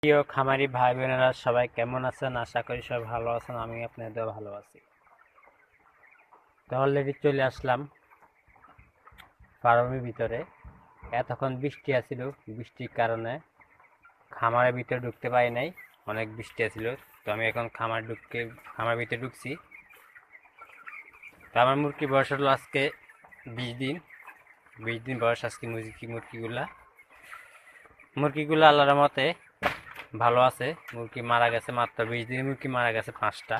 প্রিয় খামারি ভাই বোনেরা সবাই কেমন আছেন? আশা করি সবাই ভালো আছেন। আমি আপনাদের ভালো আছি। তো অলরেডি চলে আসলাম ফার্মের ভিতরে। এতক্ষণ বৃষ্টি আছিল, বৃষ্টির কারণে খামারের ভিতরে ঢুকতে পারি নাই। অনেক বৃষ্টি আছিল, তো আমি এখন খামার ভিতরে ঢুকছি। তো আমার মুরগি বয়স হলো আজকে 20 দিন। 20 দিন বয়স আজকে মুরগিগুলো আল্লাহর রহমতে ভালো আছে। মুরগি মারা গেছে মাত্র 20 দিনে, মুরগি মারা গেছে 5টা।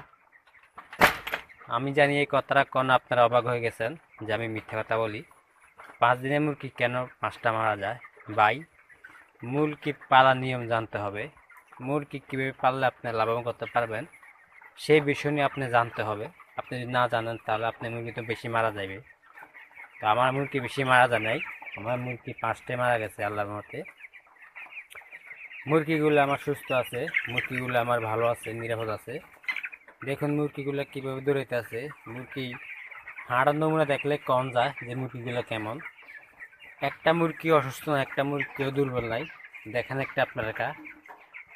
আমি জানি এই কথাটা কোন আপনারা অবাক হয়ে গেছেন যে আমি মিথ্যা কথা বলি। 5 দিনের মুরগি কেন 5টা মারা যায়? ভাই, মুরগি পালার নিয়ম জানতে হবে। মুরগি কীভাবে পাললে আপনি লাভবান করতে পারবেন সেই বিষয় নিয়ে আপনি জানতে হবে। আপনি যদি না জানেন তাহলে আপনার মুরগি তো বেশি মারা যাবে। তো আমার মুরগি বেশি মারা যায় নাই, আমার মুরগি 5টায় মারা গেছে আল্লাহর মতে। মুরগিগুলো আমার সুস্থ আছে, মুরগিগুলো আমার ভালো আছে, নিরাপদ আছে। দেখুন মুরগিগুলো কীভাবে দৌড়াইতে আছে। মুরগি হাড়ের নমুনা দেখলে কম যায় যে মুরগিগুলো কেমন। একটা মুরগি অসুস্থ না, একটা মুরগিও দুর্বল নাই। দেখেন একটা আপনারা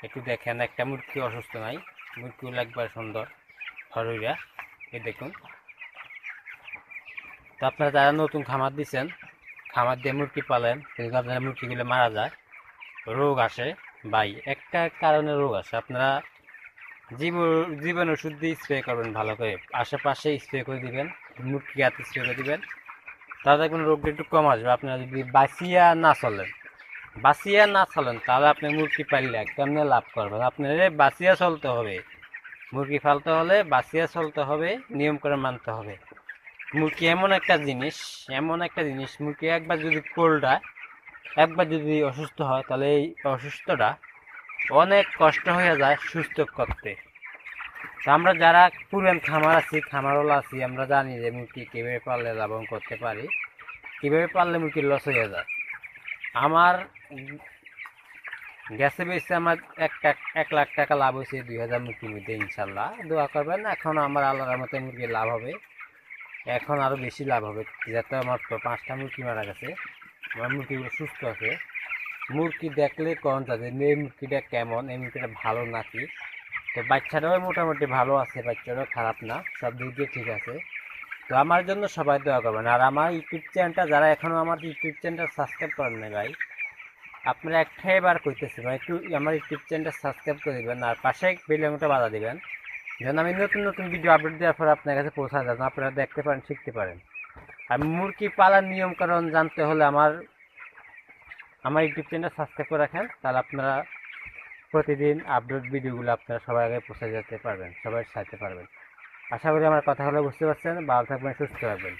একটু দেখেন, একটা মুরগি অসুস্থ নাই, মুরগিগুলো একবার সুন্দর হরইরা। এই দেখুন। তো আপনারা যারা নতুন খামার দিচ্ছেন, খামার দিয়ে মুরগি পালেন, কিন্তু আপনারা মুরগিগুলো মারা যায়, রোগ আসে। ভাই, একটা কারণে রোগ আসে। আপনারা জীবন ওষুধ দিয়ে স্প্রে করবেন ভালো করে, আশেপাশে স্প্রে করে দিবেন, মুরগি হাতে স্প্রে করে দিবেন, তাহলে দেখবেন রোগটা একটু কম আসবে। আপনারা যদি বাঁচিয়া না চলেন তাহলে আপনি মুরগি পাললে কেমনে লাভ করবেন? আপনার বাঁচিয়া চলতে হবে। মুরগি পালতে হলে বাঁচিয়া চলতে হবে, নিয়ম করে মানতে হবে। মুরগি এমন একটা জিনিস, মুরগি একবার যদি কোল্ডায়, একবার যদি অসুস্থ হয়, তাহলে এই অসুস্থটা অনেক কষ্ট হয়ে যায় সুস্থ করতে। তো আমরা যারা পুরান খামারওয়ালা আছি, আমরা জানি যে মুরগি কীভাবে পাললে লাভবান করতে পারি, কীভাবে পাললে মুরগির লস হয়ে যায়। আমার গেছে বেশি আমার 1 লাখ টাকা লাভ হয়েছে 2000 মুরগির মধ্যে। ইনশাল্লাহ দোয়া করবেন, এখন আমার আল্লাহর মতো মুরগির লাভ হবে, এখন আরও বেশি লাভ হবে। যাতে আমার 5টা মুরগি মারা গেছে, আমার মুরগিগুলো সুস্থ আছে। মুরগি দেখলে কোন যাবে এই মুরগিটা কেমন, এই মুরগিটা ভালো নাকি। তো বাচ্চাটাও মোটামুটি ভালো আছে, বাচ্চাটাও খারাপ না, সব দিক দিয়ে ঠিক আছে। তো আমার জন্য সবাই দোয়া করবেন। আর আমার ইউটিউব চ্যানেলটা যারা এখনও আমার ইউটিউব চ্যানেলটা সাবস্ক্রাইব করেন না ভাই, আপনারা একটাই বার করতেছি ভাই, একটু আমার ইউটিউব চ্যানেলটা সাবস্ক্রাইব করে দেবেন, আর পাশে বেল আইকনটা বাজা দিবেন, যেন আমি নতুন নতুন ভিডিও আপলোড দেওয়ার পর আপনার কাছে পৌঁছা যান, আপনারা দেখতে পারেন, শিখতে পারেন। আর মুরগি পালার নিয়মকানুন জানতে হলে আমার আমার ইউটিউব চ্যানেলটা সাবস্ক্রাইব করে রাখেন, তাহলে আপনারা প্রতিদিন আপলোড ভিডিওগুলো আপনারা সবার আগে পৌঁছে যেতে পারবেন, সবাই সাথে পারবেন। আশা করি আমার কথা হলে বুঝতে পারছেন। ভালো থাকবেন, সুস্থ থাকবেন।